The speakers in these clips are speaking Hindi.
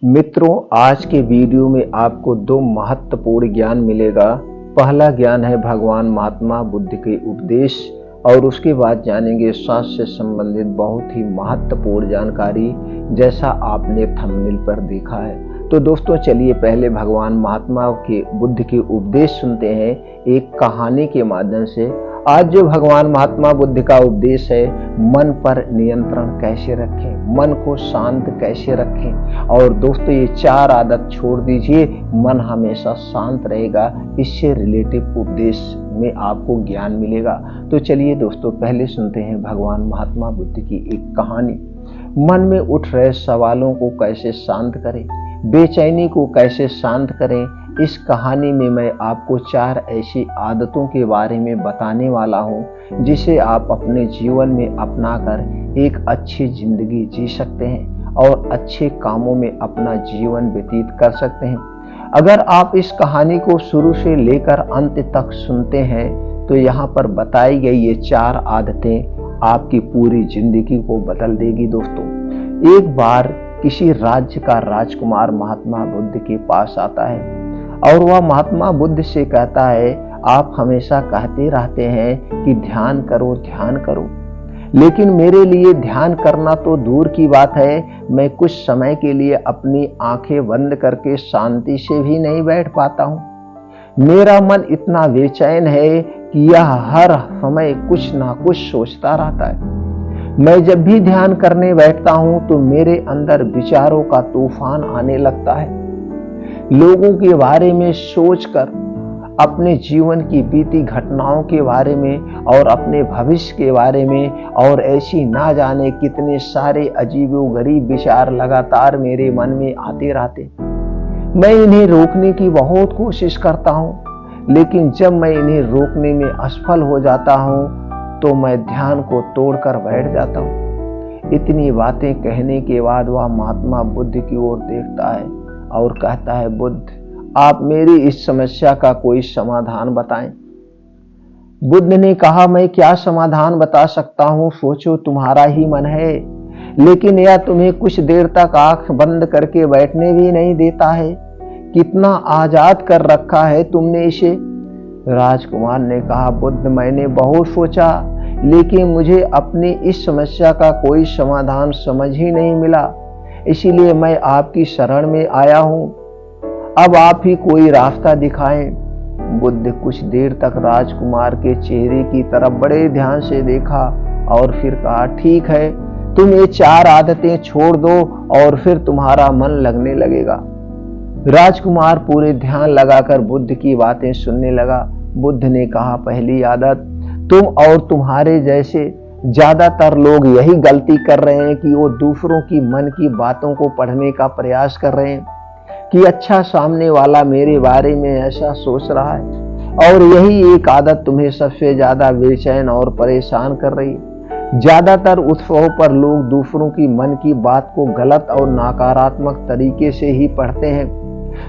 मित्रों, आज के वीडियो में आपको दो महत्वपूर्ण ज्ञान मिलेगा। पहला ज्ञान है भगवान महात्मा बुद्ध के उपदेश और उसके बाद जानेंगे स्वास्थ्य से संबंधित बहुत ही महत्वपूर्ण जानकारी, जैसा आपने थंबनेल पर देखा है। तो दोस्तों चलिए पहले भगवान महात्मा के बुद्ध के उपदेश सुनते हैं एक कहानी के माध्यम से। आज जो भगवान महात्मा बुद्ध का उपदेश है, मन पर नियंत्रण कैसे रखें, मन को शांत कैसे रखें। और दोस्तों ये 4 आदत छोड़ दीजिए, मन हमेशा शांत रहेगा। इससे रिलेटिव उपदेश में आपको ज्ञान मिलेगा। तो चलिए दोस्तों पहले सुनते हैं भगवान महात्मा बुद्ध की एक कहानी। मन में उठ रहे सवालों को कैसे शांत करें, बेचैनी को कैसे शांत करें, इस कहानी में मैं आपको 4 ऐसी आदतों के बारे में बताने वाला हूं, जिसे आप अपने जीवन में अपनाकर एक अच्छी जिंदगी जी सकते हैं और अच्छे कामों में अपना जीवन व्यतीत कर सकते हैं। अगर आप इस कहानी को शुरू से लेकर अंत तक सुनते हैं तो यहाँ पर बताई गई ये 4 आदतें आपकी पूरी जिंदगी को बदल देगी। दोस्तों, एक बार किसी राज्य का राजकुमार महात्मा बुद्ध के पास आता है और वह महात्मा बुद्ध से कहता है, आप हमेशा कहते रहते हैं कि ध्यान करो ध्यान करो, लेकिन मेरे लिए ध्यान करना तो दूर की बात है, मैं कुछ समय के लिए अपनी आंखें बंद करके शांति से भी नहीं बैठ पाता हूँ। मेरा मन इतना बेचैन है कि यह हर समय कुछ ना कुछ सोचता रहता है। मैं जब भी ध्यान करने बैठता हूं तो मेरे अंदर विचारों का तूफान आने लगता है। लोगों के बारे में सोचकर, अपने जीवन की बीती घटनाओं के बारे में और अपने भविष्य के बारे में, और ऐसी ना जाने कितने सारे अजीबोगरीब विचार लगातार मेरे मन में आते रहते। मैं इन्हें रोकने की बहुत कोशिश करता हूं, लेकिन जब मैं इन्हें रोकने में असफल हो जाता हूं तो मैं ध्यान को तोड़कर बैठ जाता हूँ। इतनी बातें कहने के बाद वह महात्मा बुद्ध की ओर देखता है और कहता है, बुद्ध, आप मेरी इस समस्या का कोई समाधान बताएं। बुद्ध ने कहा, मैं क्या समाधान बता सकता हूँ, सोचो, तुम्हारा ही मन है, लेकिन यह तुम्हें कुछ देर तक आंख बंद करके बैठने भी नहीं देता है। कितना आजाद कर रखा है तुमने इसे। राजकुमार ने कहा, बुद्ध, मैंने बहुत सोचा, लेकिन मुझे अपनी इस समस्या का कोई समाधान समझ ही नहीं मिला, इसीलिए मैं आपकी शरण में आया हूं। अब आप ही कोई रास्ता दिखाएं। बुद्ध कुछ देर तक राजकुमार के चेहरे की तरफ बड़े ध्यान से देखा और फिर कहा, ठीक है, तुम ये 4 आदतें छोड़ दो और फिर तुम्हारा मन लगने लगेगा। राजकुमार पूरे ध्यान लगाकर बुद्ध की बातें सुनने लगा। बुद्ध ने कहा, पहली आदत, तुम और तुम्हारे जैसे ज्यादातर लोग यही गलती कर रहे हैं कि वो दूसरों की मन की बातों को पढ़ने का प्रयास कर रहे हैं कि अच्छा, सामने वाला मेरे बारे में ऐसा सोच रहा है, और यही एक आदत तुम्हें सबसे ज्यादा बेचैन और परेशान कर रही है। ज्यादातर उत्सवों पर लोग दूसरों की मन की बात को गलत और नकारात्मक तरीके से ही पढ़ते हैं।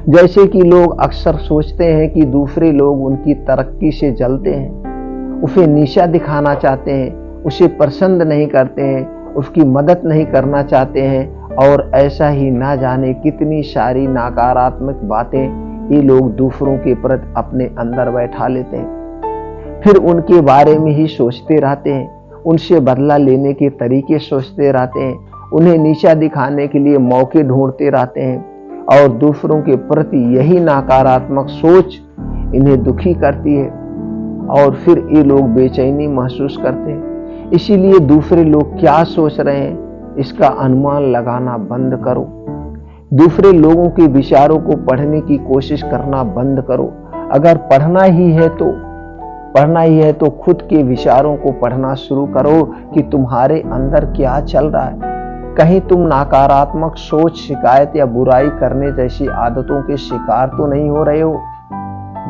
जैसे कि लोग अक्सर सोचते हैं कि दूसरे लोग उनकी तरक्की से जलते हैं, उसे नीचा दिखाना चाहते हैं, उसे पसंद नहीं करते हैं, उसकी मदद नहीं करना चाहते हैं, और ऐसा ही ना जाने कितनी सारी नकारात्मक बातें ये लोग दूसरों के प्रति अपने अंदर बैठा लेते हैं। फिर उनके बारे में ही सोचते रहते हैं, उनसे बदला लेने के तरीके सोचते रहते हैं, उन्हें नीचा दिखाने के लिए मौके ढूंढते रहते हैं, और दूसरों के प्रति यही नकारात्मक सोच इन्हें दुखी करती है, और फिर ये लोग बेचैनी महसूस करते हैं। इसीलिए दूसरे लोग क्या सोच रहे हैं, इसका अनुमान लगाना बंद करो। दूसरे लोगों के विचारों को पढ़ने की कोशिश करना बंद करो। अगर पढ़ना ही है तो खुद के विचारों को पढ़ना शुरू करो कि तुम्हारे अंदर क्या चल रहा है। कहीं तुम नकारात्मक सोच, शिकायत या बुराई करने जैसी आदतों के शिकार तो नहीं हो रहे हो।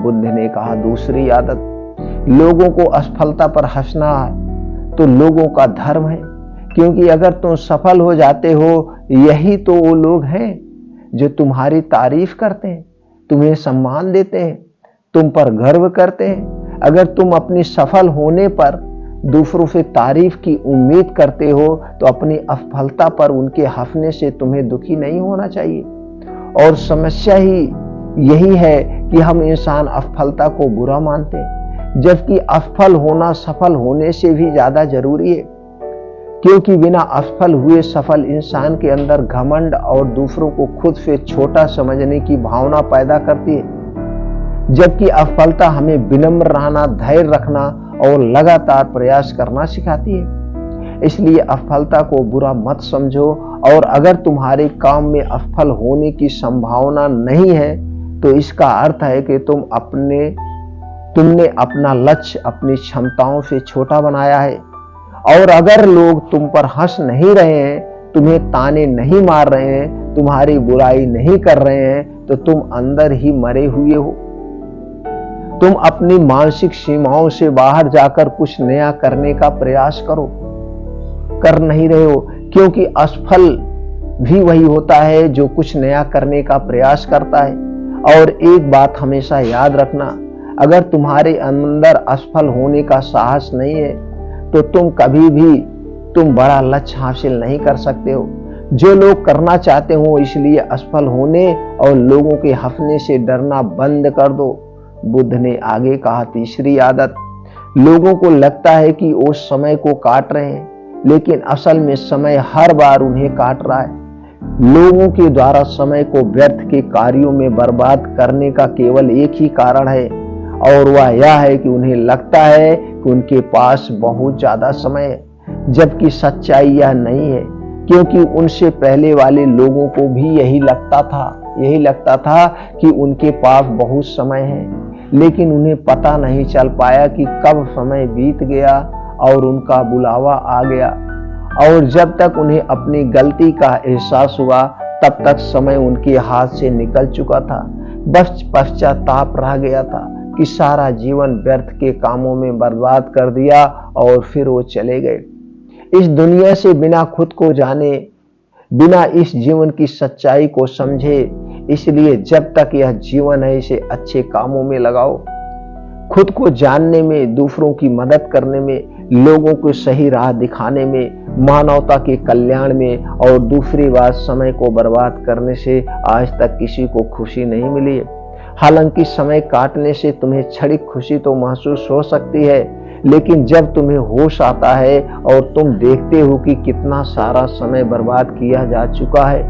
बुद्ध ने कहा, दूसरी आदत, लोगों को असफलता पर हंसना तो लोगों का धर्म है, क्योंकि अगर तुम सफल हो जाते हो, यही तो वो लोग हैं जो तुम्हारी तारीफ करते हैं, तुम्हें सम्मान देते हैं, तुम पर गर्व करते हैं। अगर तुम अपनी सफल होने पर दूसरों से तारीफ की उम्मीद करते हो तो अपनी असफलता पर उनके हंसने से तुम्हें दुखी नहीं होना चाहिए। और समस्या ही यही है कि हम इंसान असफलता को बुरा मानते हैं, जबकि असफल होना सफल होने से भी ज्यादा जरूरी है, क्योंकि बिना असफल हुए सफल इंसान के अंदर घमंड और दूसरों को खुद से छोटा समझने की भावना पैदा करती है, जबकि असफलता हमें विनम्र रहना, धैर्य रखना और लगातार प्रयास करना सिखाती है। इसलिए असफलता को बुरा मत समझो, और अगर तुम्हारे काम में असफल होने की संभावना नहीं है तो इसका अर्थ है कि तुमने अपना लक्ष्य अपनी क्षमताओं से छोटा बनाया है। और अगर लोग तुम पर हंस नहीं रहे हैं, तुम्हें ताने नहीं मार रहे हैं, तुम्हारी बुराई नहीं कर रहे हैं, तो तुम अंदर ही मरे हुए हो। तुम अपनी मानसिक सीमाओं से बाहर जाकर कुछ नया करने का प्रयास कर नहीं रहे हो, क्योंकि असफल भी वही होता है जो कुछ नया करने का प्रयास करता है। और एक बात हमेशा याद रखना, अगर तुम्हारे अंदर असफल होने का साहस नहीं है तो तुम बड़ा लक्ष्य हासिल नहीं कर सकते हो। जो लोग करना चाहते हो, इसलिए असफल होने और लोगों के हंसने से डरना बंद कर दो। बुद्ध ने आगे कहा, तीसरी आदत, लोगों को लगता है कि वो समय को काट रहे हैं, लेकिन असल में समय हर बार उन्हें काट रहा है। लोगों के द्वारा समय को व्यर्थ के कार्यों में बर्बाद करने का केवल एक ही कारण है, और वह यह है कि उन्हें लगता है कि उनके पास बहुत ज्यादा समय है, जबकि सच्चाई यह नहीं है, क्योंकि उनसे पहले वाले लोगों को भी यही लगता था कि उनके पास बहुत समय है, लेकिन उन्हें पता नहीं चल पाया कि कब समय बीत गया और उनका बुलावा आ गया। और जब तक उन्हें अपनी गलती का एहसास हुआ, तब तक समय उनके हाथ से निकल चुका था। बस पश्चाताप रह गया था कि सारा जीवन व्यर्थ के कामों में बर्बाद कर दिया, और फिर वो चले गए इस दुनिया से बिना खुद को जाने, बिना इस जीवन की सच्चाई को समझे। इसलिए जब तक यह जीवन है, इसे अच्छे कामों में लगाओ, खुद को जानने में, दूसरों की मदद करने में, लोगों को सही राह दिखाने में, मानवता के कल्याण में। और दूसरी बात, समय को बर्बाद करने से आज तक किसी को खुशी नहीं मिली है। हालांकि समय काटने से तुम्हें क्षणिक खुशी तो महसूस हो सकती है, लेकिन जब तुम्हें होश आता है और तुम देखते हो कि कितना सारा समय बर्बाद किया जा चुका है,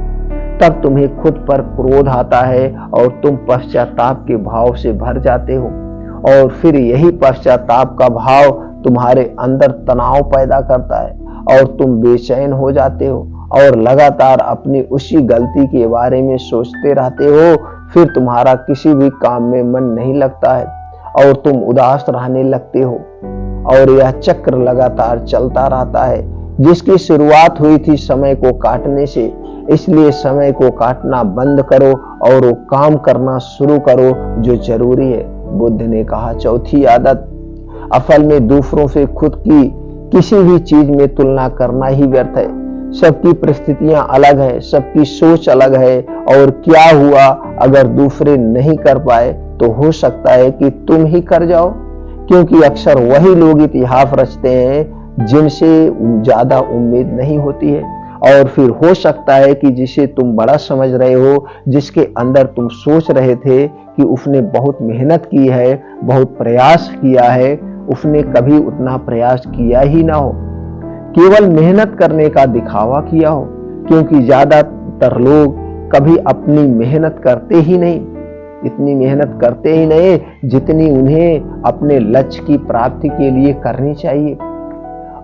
तब तुम्हें खुद पर क्रोध आता है और तुम पश्चाताप के भाव से भर जाते हो। और फिर यही पश्चाताप का भाव तुम्हारे अंदर तनाव पैदा करता है और तुम बेचैन हो जाते हो और लगातार अपनी उसी गलती के बारे में सोचते रहते हो। फिर तुम्हारा किसी भी काम में मन नहीं लगता है और तुम उदास रहने लगते हो, और यह चक्र लगातार चलता रहता है, जिसकी शुरुआत हुई थी समय को काटने से। इसलिए समय को काटना बंद करो और वो काम करना शुरू करो जो जरूरी है। बुद्ध ने कहा, चौथी आदत, असल में दूसरों से खुद की किसी भी चीज में तुलना करना ही व्यर्थ है। सबकी परिस्थितियां अलग है, सबकी सोच अलग है, और क्या हुआ अगर दूसरे नहीं कर पाए तो हो सकता है कि तुम ही कर जाओ, क्योंकि अक्सर वही लोग इतिहास रचते हैं जिनसे ज्यादा उम्मीद नहीं होती है। और फिर हो सकता है कि जिसे तुम बड़ा समझ रहे हो, जिसके अंदर तुम सोच रहे थे कि उसने बहुत मेहनत की है, बहुत प्रयास किया है, उसने कभी उतना प्रयास किया ही ना हो, केवल मेहनत करने का दिखावा किया हो। क्योंकि ज्यादातर लोग कभी अपनी मेहनत करते ही नहीं, इतनी मेहनत करते ही नहीं जितनी उन्हें अपने लक्ष्य की प्राप्ति के लिए करनी चाहिए,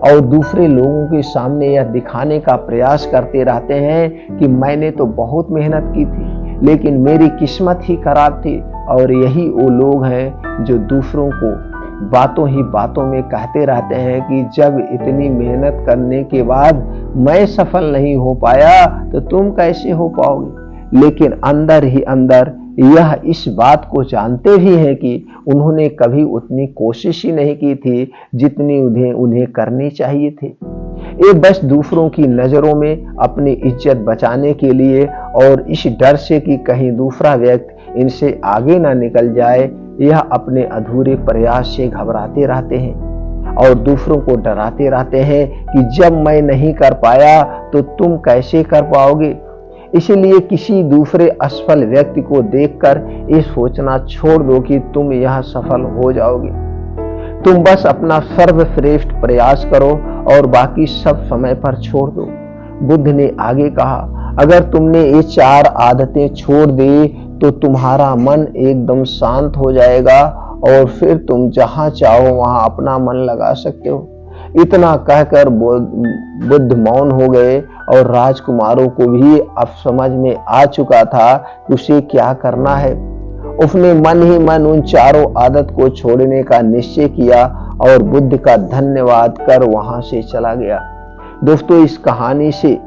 और दूसरे लोगों के सामने यह दिखाने का प्रयास करते रहते हैं कि मैंने तो बहुत मेहनत की थी, लेकिन मेरी किस्मत ही खराब थी। और यही वो लोग हैं जो दूसरों को बातों ही बातों में कहते रहते हैं कि जब इतनी मेहनत करने के बाद मैं सफल नहीं हो पाया तो तुम कैसे हो पाओगे। लेकिन अंदर ही अंदर यह इस बात को जानते भी हैं कि उन्होंने कभी उतनी कोशिश ही नहीं की थी जितनी उन्हें करनी चाहिए थी। ये बस दूसरों की नजरों में अपनी इज्जत बचाने के लिए और इस डर से कि कहीं दूसरा व्यक्ति इनसे आगे ना निकल जाए, यह अपने अधूरे प्रयास से घबराते रहते हैं और दूसरों को डराते रहते हैं कि जब मैं नहीं कर पाया तो तुम कैसे कर पाओगे। इसीलिए किसी दूसरे असफल व्यक्ति को देखकर ये सोचना छोड़ दो कि तुम यह सफल हो जाओगे। तुम बस अपना सर्वश्रेष्ठ प्रयास करो और बाकी सब समय पर छोड़ दो। बुद्ध ने आगे कहा, अगर तुमने ये 4 आदतें छोड़ दी तो तुम्हारा मन एकदम शांत हो जाएगा और फिर तुम जहां चाहो वहां अपना मन लगा सकते हो। इतना कहकर बुद्ध मौन हो गए और राजकुमारों को भी अब समझ में आ चुका था कि उसे क्या करना है। उसने मन ही मन उन 4 आदत को छोड़ने का निश्चय किया और बुद्ध का धन्यवाद कर वहां से चला गया। दोस्तों, इस कहानी से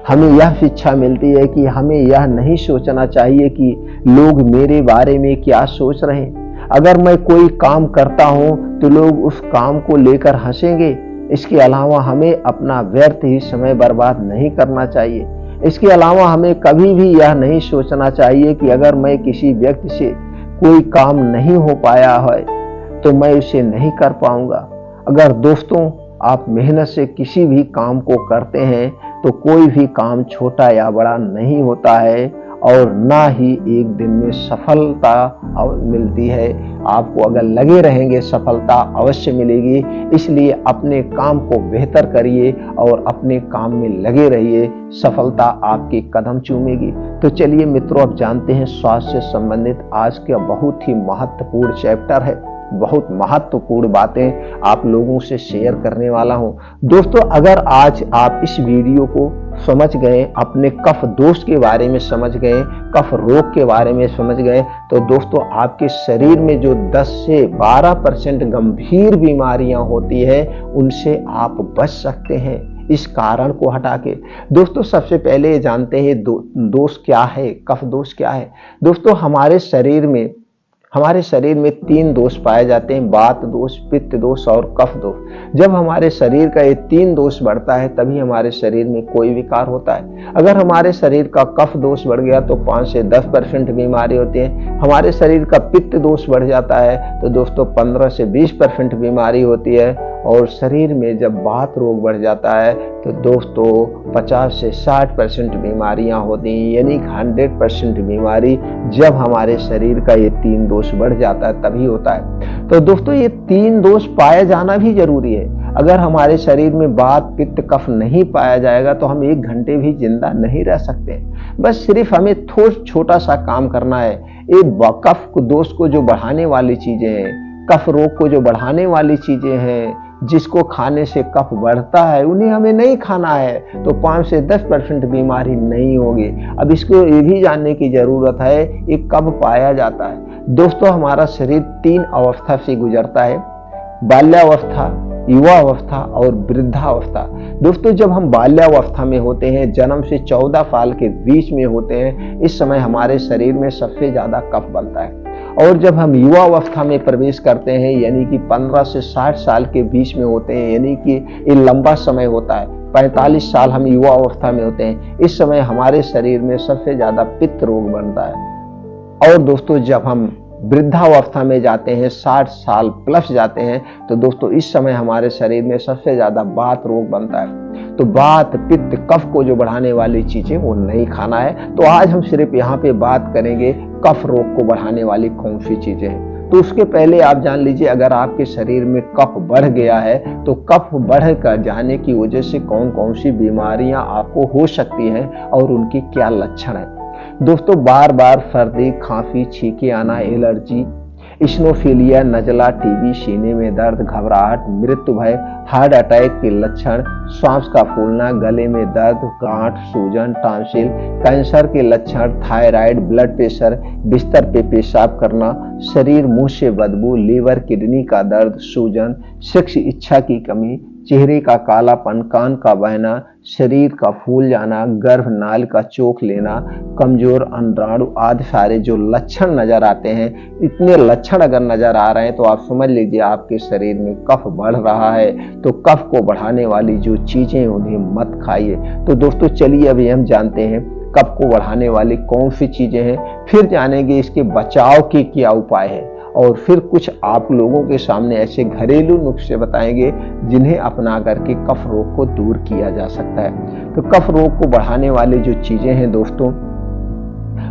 हमें यह शिक्षा मिलती है कि हमें यह नहीं सोचना चाहिए कि लोग मेरे बारे में क्या सोच रहे हैं। अगर मैं कोई काम करता हूं तो लोग उस काम को लेकर हंसेंगे। इसके अलावा हमें अपना व्यर्थ ही समय बर्बाद नहीं करना चाहिए। इसके अलावा हमें कभी भी यह नहीं सोचना चाहिए कि अगर मैं किसी व्यक्ति से कोई काम नहीं हो पाया है तो मैं उसे नहीं कर पाऊंगा। अगर दोस्तों आप मेहनत से किसी भी काम को करते हैं तो कोई भी काम छोटा या बड़ा नहीं होता है और ना ही एक दिन में सफलता मिलती है। आपको अगर लगे रहेंगे सफलता अवश्य मिलेगी। इसलिए अपने काम को बेहतर करिए और अपने काम में लगे रहिए, सफलता आपके कदम चूमेगी। तो चलिए मित्रों, अब जानते हैं स्वास्थ्य से संबंधित आज का बहुत ही महत्वपूर्ण चैप्टर है। बहुत महत्वपूर्ण बातें आप लोगों से शेयर करने वाला हूं। दोस्तों, अगर आज आप इस वीडियो को समझ गए, अपने कफ दोष के बारे में समझ गए, कफ रोग के बारे में समझ गए, तो दोस्तों आपके शरीर में जो 10 से 12% गंभीर बीमारियां होती है उनसे आप बच सकते हैं इस कारण को हटा के। दोस्तों, सबसे पहले जानते हैं दोष क्या है, कफ दोष क्या है। दोस्तों, हमारे शरीर में 3 दोष पाए जाते हैं, वात दोष, पित्त दोष और कफ दोष। जब हमारे शरीर का ये 3 दोष बढ़ता है तभी हमारे शरीर में कोई विकार होता है। अगर हमारे शरीर का कफ दोष बढ़ गया तो 5 से 10% बीमारी होती है। हमारे शरीर का पित्त दोष बढ़ जाता है तो दोस्तों 15 से 20% बीमारी होती है। और शरीर में जब वात रोग बढ़ जाता है तो दोस्तों 50 से 60% बीमारियां होती हैं, यानी 100% बीमारी जब हमारे शरीर का ये 3 दोष बढ़ जाता है तभी होता है। तो दोस्तों ये 3 दोष पाया जाना भी जरूरी है। अगर हमारे शरीर में वात, पित्त, कफ नहीं पाया जाएगा तो हम 1 घंटे भी जिंदा नहीं रह सकते। बस सिर्फ हमें छोटा सा काम करना है। एक कफ दोष को जो बढ़ाने वाली चीजें हैं, कफ रोग को जो बढ़ाने वाली चीजें हैं, जिसको खाने से कफ बढ़ता है, उन्हें हमें नहीं खाना है तो 5 से 10% बीमारी नहीं होगी। अब इसको ये भी जानने की जरूरत है ये कब पाया जाता है। दोस्तों, हमारा शरीर 3 अवस्था से गुजरता है, बाल्यावस्था, युवावस्था और वृद्धावस्था। दोस्तों, जब हम बाल्यावस्था में होते हैं, जन्म से 14 साल के बीच में होते हैं, इस समय हमारे शरीर में सबसे ज्यादा कफ बनता है। और जब हम युवा अवस्था में प्रवेश करते हैं, यानी कि 15 से 60 साल के बीच में होते हैं, यानी कि ये लंबा समय होता है, 45 साल हम युवा अवस्था में होते हैं, इस समय हमारे शरीर में सबसे ज्यादा पित्त रोग बनता है। और दोस्तों, जब हम वृद्धावस्था में जाते हैं, 60 साल प्लस जाते हैं, तो दोस्तों इस समय हमारे शरीर में सबसे ज्यादा वात रोग बनता है। तो वात, पित्त, कफ को जो बढ़ाने वाली चीजें वो नहीं खाना है। तो आज हम सिर्फ यहाँ पे बात करेंगे कफ रोग को बढ़ाने वाली कौन सी चीजें हैं। तो उसके पहले आप जान लीजिए, अगर आपके शरीर में कफ बढ़ गया है तो कफ बढ़ कर जाने की वजह से कौन कौन सी बीमारियां आपको हो सकती हैं और उनकी क्या लक्षण है। दोस्तों, बार बार सर्दी, खांसी, छींके आना, एलर्जी, इस्नोफिलिया, नजला, टीबी, सीने में दर्द, घबराहट, मृत्यु भय, हार्ट अटैक के लक्षण, सांस का फूलना, गले में दर्द, गांठ, सूजन, टॉन्सिल, कैंसर के लक्षण, थायराइड, ब्लड प्रेशर, बिस्तर पे पेशाब करना, शरीर मुंह से बदबू, लीवर, किडनी का दर्द, सूजन, सेक्स इच्छा की कमी, चेहरे का कालापन, कान का बहना, शरीर का फूल जाना, गर्भनाल का चोक लेना, कमजोर अंडाणु आदि सारे जो लक्षण नजर आते हैं, इतने लक्षण अगर नजर आ रहे हैं तो आप समझ लीजिए आपके शरीर में कफ बढ़ रहा है। तो कफ को बढ़ाने वाली जो चीजें उन्हें मत खाइए। तो दोस्तों चलिए अभी हम जानते हैं कफ को बढ़ाने वाली कौन सी चीजें हैं, फिर जानेंगे इसके बचाव के क्या उपाय है और फिर कुछ आप लोगों के सामने ऐसे घरेलू नुस्खे बताएंगे जिन्हें अपना करके कफ रोग को दूर किया जा सकता है। तो कफ रोग को बढ़ाने वाली जो चीजें हैं दोस्तों,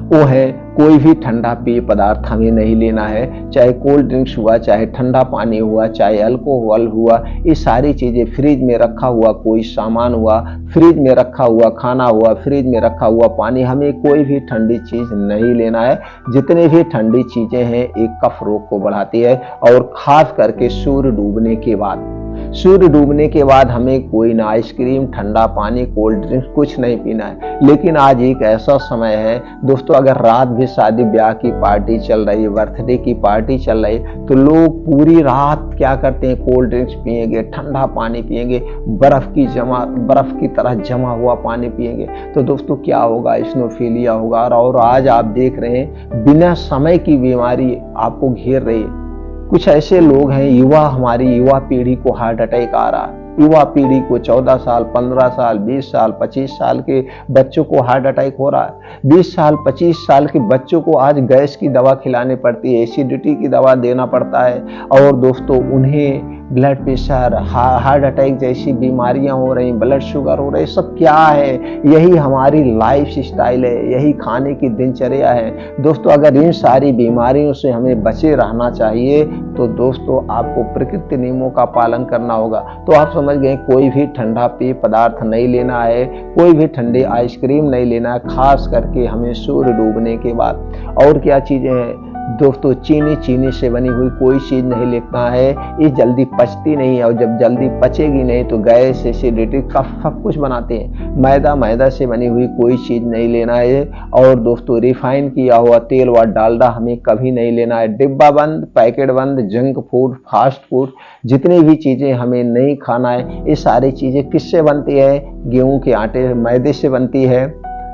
वो है कोई भी ठंडा पेय पदार्थ हमें नहीं लेना है, चाहे कोल्ड ड्रिंक्स हुआ, चाहे ठंडा पानी हुआ, चाहे अल्कोहल हुआ, ये सारी चीजें, फ्रिज में रखा हुआ कोई सामान हुआ, फ्रिज में रखा हुआ खाना हुआ, फ्रिज में रखा हुआ पानी, हमें कोई भी ठंडी चीज नहीं लेना है। जितने भी ठंडी चीजें हैं एक कफ रोग को बढ़ाती है, और खास करके सूर्य डूबने के बाद, सूर्य डूबने के बाद हमें कोई ना आइसक्रीम, ठंडा पानी, कोल्ड ड्रिंक्स कुछ नहीं पीना है। लेकिन आज एक ऐसा समय है दोस्तों, अगर रात भी शादी ब्याह की पार्टी चल रही है, बर्थडे की पार्टी चल रही है, तो लोग पूरी रात क्या करते हैं, कोल्ड ड्रिंक्स पिएंगे, ठंडा पानी पिएंगे, बर्फ की तरह जमा हुआ पानी पिएंगे। तो दोस्तों क्या होगा, स्नोफीलिया होगा। और आज आप देख रहे हैं बिना समय की बीमारी आपको घेर रही है। कुछ ऐसे लोग हैं, हमारी युवा पीढ़ी को हार्ट अटैक आ रहा है। युवा पीढ़ी को 14 साल, 15 साल, 20 साल, 25 साल के बच्चों को हार्ट अटैक हो रहा है। 20 साल, 25 साल के बच्चों को आज गैस की दवा खिलानी पड़ती है, एसिडिटी की दवा देना पड़ता है। और दोस्तों उन्हें ब्लड प्रेशर, हार्ट अटैक जैसी बीमारियां हो रही, ब्लड शुगर हो रही। सब क्या है, यही हमारी लाइफ स्टाइल है, यही खाने की दिनचर्या है दोस्तों। अगर इन सारी बीमारियों से हमें बचे रहना चाहिए तो दोस्तों आपको प्रकृति नियमों का पालन करना होगा। तो आप समझ गए, कोई भी ठंडा पेय पदार्थ नहीं लेना है, कोई भी ठंडी आइसक्रीम नहीं लेना है, खास करके हमें सूर्य डूबने के बाद। और क्या चीजें हैं दोस्तों, चीनी से बनी हुई कोई चीज नहीं लेना है, ये जल्दी पचती नहीं है, और जब जल्दी पचेगी नहीं तो गैस, एसिडिटी, कफ सब कुछ बनाते हैं। मैदा से बनी हुई कोई चीज नहीं लेना है। और दोस्तों रिफाइन किया हुआ तेल व डालडा हमें कभी नहीं लेना है। डिब्बा बंद, पैकेट बंद, जंक फूड, फास्ट फूड, जितनी भी चीजें हमें नहीं खाना है। ये सारी चीजें किससे बनती है, गेहूं के आटे, मैदे से बनती है,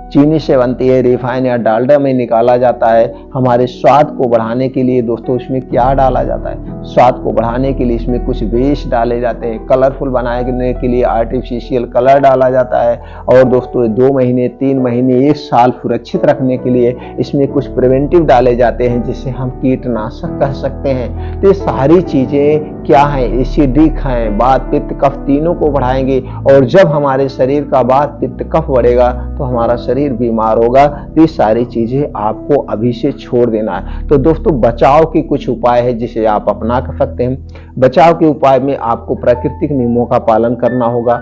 चीनी से बनती है, रिफाइन या डालडा में निकाला जाता है। हमारे स्वाद को बढ़ाने के लिए दोस्तों इसमें क्या डाला जाता है, स्वाद को बढ़ाने के लिए इसमें कुछ बेस डाले जाते हैं, कलरफुल बनाने के लिए आर्टिफिशियल कलर डाला जाता है। और दोस्तों 2 महीने, 3 महीने, 1 साल सुरक्षित रखने के लिए इसमें कुछ प्रिवेंटिव डाले जाते हैं, जिसे हम कीटनाशक कह सकते हैं। तो ये सारी चीजें क्या है, एसिडिक हैं, वात पित्त कफ तीनों को बढ़ाएंगे। और जब हमारे शरीर का वात पित्त कफ बढ़ेगा तो हमारा शरीर बीमार होगा। तो ये सारी चीजें आपको अभी से छोड़ देना है। तो दोस्तों बचाव के कुछ उपाय है जिसे आप अपना कर सकते हैं। बचाव के उपाय में आपको प्राकृतिक नियमों का पालन करना होगा।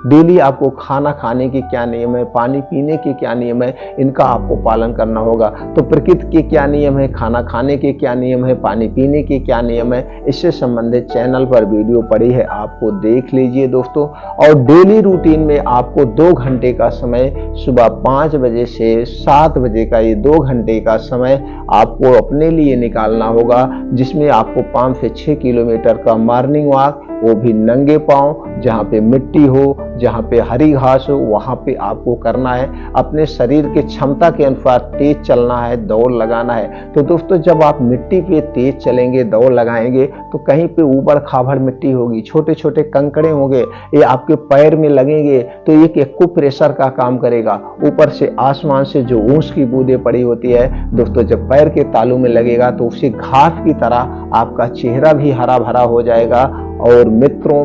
डेली आपको खाना खाने के क्या नियम है, पानी पीने के क्या नियम है, इनका आपको पालन करना होगा। तो प्रकृति के क्या नियम है, खाना खाने के क्या नियम है, पानी पीने के क्या नियम है, इससे संबंधित चैनल पर वीडियो पड़ी है, आपको देख लीजिए दोस्तों। और डेली रूटीन में आपको 2 घंटे का समय, सुबह 5 बजे से 7 बजे का ये 2 घंटे का समय आपको अपने लिए निकालना होगा, जिसमें आपको 5 से 6 किलोमीटर का मॉर्निंग वॉक, वो भी नंगे पांव, जहाँ पे मिट्टी हो, जहाँ पे हरी घास हो, वहाँ पे आपको करना है। अपने शरीर के क्षमता के अनुसार तेज चलना है, दौड़ लगाना है। तो दोस्तों जब आप मिट्टी पे तेज चलेंगे, दौड़ लगाएंगे, तो कहीं पे ऊबड़ खाबड़ मिट्टी होगी, छोटे छोटे कंकड़े होंगे, ये आपके पैर में लगेंगे, तो एक एक्यूप्रेशर का काम करेगा। ऊपर से आसमान से जो ओस की बूंदें पड़ी होती है दोस्तों, जब पैर के तालू में लगेगा तो उसी घास की तरह आपका चेहरा भी हरा भरा हो जाएगा। और मित्रों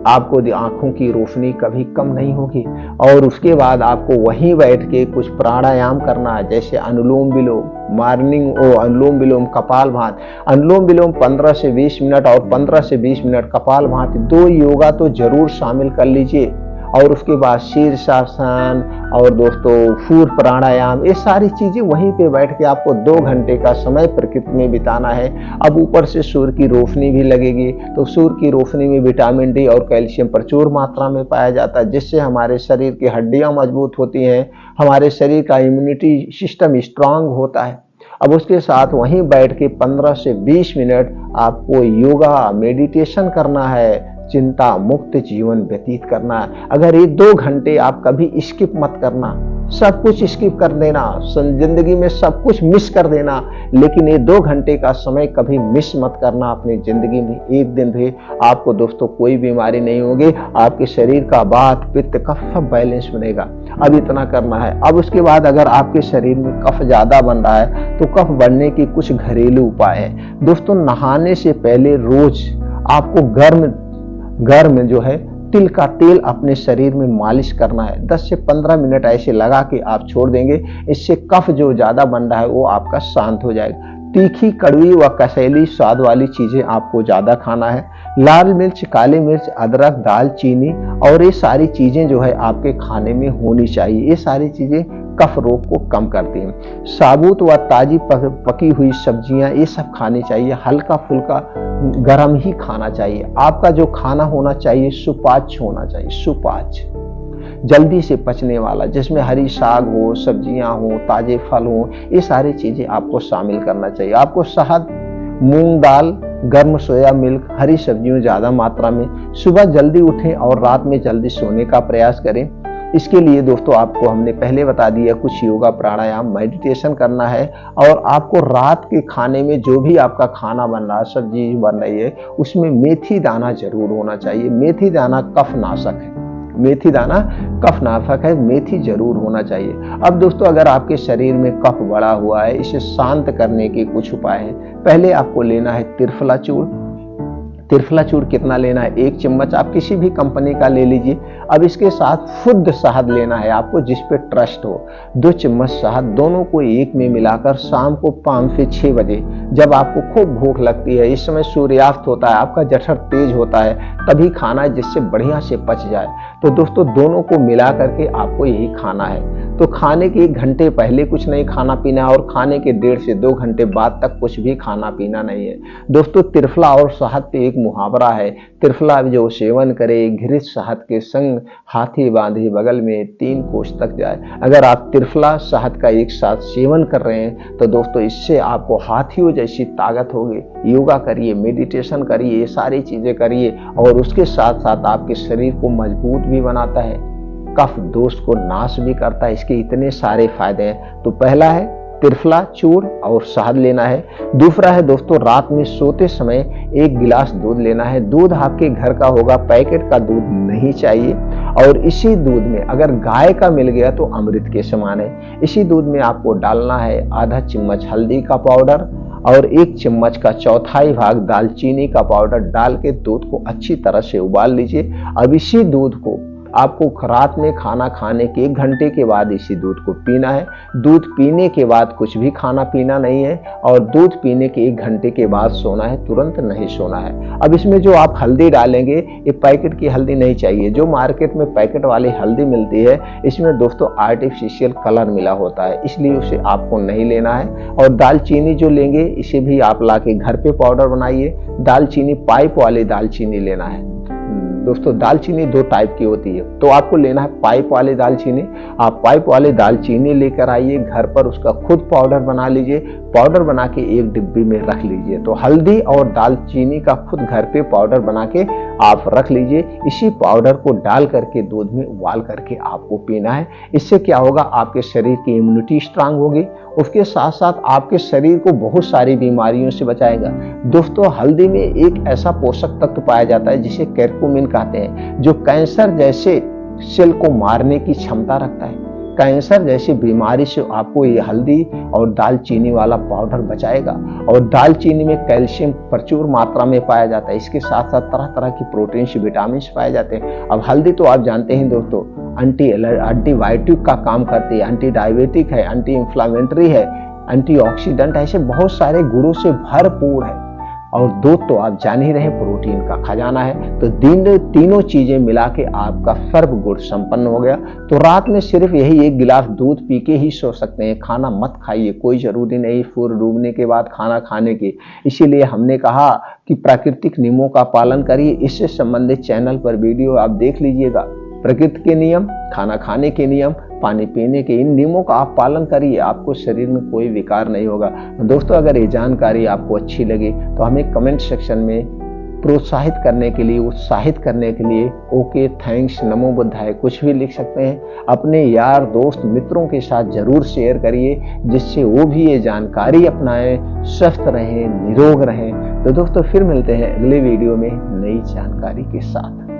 आपको आंखों की रोशनी कभी कम नहीं होगी। और उसके बाद आपको वहीं बैठ के कुछ प्राणायाम करना है, जैसे अनुलोम विलोम, अनुलोम विलोम, कपालभाति। अनुलोम विलोम 15 से 20 मिनट और 15 से 20 मिनट कपालभाति, 2 योगा तो जरूर शामिल कर लीजिए। और उसके बाद शीर्षासन और दोस्तों सूर्य प्राणायाम, ये सारी चीजें वहीं पे बैठ के आपको 2 घंटे का समय प्रकृति में बिताना है। अब ऊपर से सूर्य की रोशनी भी लगेगी, तो सूर्य की रोशनी में विटामिन डी और कैल्शियम प्रचुर मात्रा में पाया जाता है, जिससे हमारे शरीर की हड्डियां मजबूत होती हैं, हमारे शरीर का इम्यूनिटी सिस्टम स्ट्रांग होता है। अब उसके साथ वहीं बैठ के 15 से 20 मिनट आपको योगा, मेडिटेशन करना है, चिंता मुक्त जीवन व्यतीत करना है। अगर ये 2 घंटे आप कभी स्किप मत करना, सब कुछ स्किप कर देना, जिंदगी में सब कुछ मिस कर देना, लेकिन ये 2 घंटे का समय कभी मिस मत करना अपनी जिंदगी में। एक दिन भी आपको दोस्तों कोई बीमारी नहीं होगी, आपके शरीर का वात पित्त कफ सब बैलेंस बनेगा। अब इतना करना है। अब उसके बाद अगर आपके शरीर में कफ ज्यादा बन रहा है तो कफ बढ़ने की कुछ घरेलू उपाय है दोस्तों। नहाने से पहले रोज आपको गर्म जो है तिल का तेल अपने शरीर में मालिश करना है। 10 से 15 मिनट ऐसे लगा के आप छोड़ देंगे, इससे कफ जो ज्यादा बन रहा है वो आपका शांत हो जाएगा। तीखी, कड़वी व कसैली स्वाद वाली चीजें आपको ज्यादा खाना है। लाल मिर्च, काली मिर्च, अदरक, दालचीनी और ये सारी चीजें जो है आपके खाने में होनी चाहिए। ये सारी चीजें कफ रोग को कम करती हैं। साबुत व ताजी पकी हुई सब्जियां ये सब खानी चाहिए। हल्का फुल्का गरम ही खाना चाहिए। आपका जो खाना होना चाहिए सुपाच्य होना चाहिए, सुपाच्य, जल्दी से पचने वाला, जिसमें हरी साग हो, सब्जियां हो, ताजे फल हो, ये सारी चीजें आपको शामिल करना चाहिए। आपको शहद, मूंग दाल, गर्म सोया मिल्क, हरी सब्जियों ज्यादा मात्रा में। सुबह जल्दी उठें और रात में जल्दी सोने का प्रयास करें। इसके लिए दोस्तों आपको हमने पहले बता दिया, कुछ योगा, प्राणायाम, मेडिटेशन करना है। और आपको रात के खाने में जो भी आपका खाना बन रहा है, सब्जी बन रही है, उसमें मेथी दाना जरूर होना चाहिए। मेथी दाना कफनाशक है, मेथी दाना कफनाशक है, मेथी जरूर होना चाहिए। अब दोस्तों अगर आपके शरीर में कफ बढ़ा हुआ है, इसे शांत करने के कुछ उपाय हैं। पहले आपको लेना है त्रिफला चूर्ण। त्रिफला चूर्ण कितना लेना है? 1 चम्मच, आप किसी भी कंपनी का ले लीजिए। अब इसके साथ शुद्ध शहद लेना है आपको, जिस पे ट्रस्ट हो। 2 चम्मच शहद, दोनों को एक में मिलाकर शाम को 5 से 6 बजे जब आपको खूब भूख लगती है, इस समय सूर्यास्त होता है, आपका जठर तेज होता है, तभी खाना है जिससे बढ़िया से पच जाए। तो दोस्तों दोनों को मिला करके आपको यही खाना है। तो खाने के 1 घंटे पहले कुछ नहीं खाना पीना, और खाने के 1.5 से 2 घंटे बाद तक कुछ भी खाना पीना नहीं है। दोस्तों त्रिफला और शहद पे एक मुहावरा है, त्रिफला जो सेवन करे घृत शहद के संग, हाथी बांधे बगल में 3 कोस तक जाए। अगर आप त्रिफला शहद का एक साथ सेवन कर रहे हैं तो दोस्तों इससे आपको हाथियों जैसी ताकत होगी। योगा करिए, मेडिटेशन करिए, ये सारी चीजें करिए, और उसके साथ साथ आपके शरीर को मजबूत भी बनाता है, कफ दोष को नाश भी करता है। इसके इतने सारे फायदे हैं। तो पहला है त्रिफला चूर्ण और शहद लेना है। दूसरा है दोस्तों रात में सोते समय 1 गिलास दूध लेना है। दूध आपके घर का होगा, पैकेट का दूध नहीं चाहिए। और इसी दूध में अगर गाय का मिल गया तो अमृत के समान है। इसी दूध में आपको डालना है आधा चम्मच हल्दी का पाउडर और 1 चम्मच का चौथाई भाग दालचीनी का पाउडर डाल के दूध को अच्छी तरह से उबाल लीजिए। अब इसी दूध को आपको रात में खाना खाने के 1 घंटे के बाद इसी दूध को पीना है। दूध पीने के बाद कुछ भी खाना पीना नहीं है, और दूध पीने के 1 घंटे के बाद सोना है, तुरंत नहीं सोना है। अब इसमें जो आप हल्दी डालेंगे, ये पैकेट की हल्दी नहीं चाहिए। जो मार्केट में पैकेट वाली हल्दी मिलती है, इसमें दोस्तों आर्टिफिशियल कलर मिला होता है, इसलिए उसे आपको नहीं लेना है। और दालचीनी जो लेंगे, इसे भी आप ला के घर पे पाउडर बनाइए। दालचीनी पाइप वाली दालचीनी लेना है दोस्तों। दालचीनी 2 टाइप की होती है, तो आपको लेना है पाइप वाली दालचीनी। आप पाइप वाली दालचीनी लेकर आइए घर पर, उसका खुद पाउडर बना लीजिए। पाउडर बना के एक डिब्बी में रख लीजिए। तो हल्दी और दालचीनी का खुद घर पे पाउडर बना के आप रख लीजिए। इसी पाउडर को डाल करके दूध में उबाल करके आपको पीना है। इससे क्या होगा, आपके शरीर की इम्यूनिटी स्ट्रांग होगी, उसके साथ साथ आपके शरीर को बहुत सारी बीमारियों से बचाएगा। दोस्तों हल्दी में एक ऐसा पोषक तत्व पाया जाता है जिसे कैरकुमिन कहते हैं, जो कैंसर जैसे सेल को मारने की क्षमता रखता है। कैंसर जैसी बीमारी से आपको ये हल्दी और दालचीनी वाला पाउडर बचाएगा। और दालचीनी में कैल्शियम प्रचुर मात्रा में पाया जाता है। इसके साथ साथ तरह तरह की प्रोटीन, विटामिन पाए जाते हैं। अब हल्दी तो आप जानते हैं दोस्तों, एंटीबायोटिक का काम करती है, एंटी डायबिटिक है, एंटी इंफ्लामेटरी है, एंटीऑक्सीडेंट, ऐसे बहुत सारे गुणों से भरपूर है। और दूध तो आप जान ही रहे प्रोटीन का खजाना है। तो तीनों चीजें मिला के आपका सर्व गुण संपन्न हो गया। तो रात में सिर्फ यही 1 गिलास दूध पी के ही सो सकते हैं। खाना मत खाइए, कोई जरूरी नहीं सूर्य डूबने के बाद खाना खाने की। इसीलिए हमने कहा कि प्राकृतिक नियमों का पालन करिए। इससे संबंधित चैनल पर वीडियो आप देख लीजिएगा। प्रकृति के नियम, खाना खाने के नियम, पानी पीने के, इन नियमों का आप पालन करिए, आपको शरीर में कोई विकार नहीं होगा। दोस्तों अगर ये जानकारी आपको अच्छी लगी तो हमें कमेंट सेक्शन में प्रोत्साहित करने के लिए, उत्साहित करने के लिए ओके, थैंक्स, नमो बुद्धाय कुछ भी लिख सकते हैं। अपने यार दोस्त मित्रों के साथ जरूर शेयर करिए, जिससे वो भी ये जानकारी अपनाएं, स्वस्थ रहें, निरोग रहें। तो दोस्तों फिर मिलते हैं अगले वीडियो में नई जानकारी के साथ।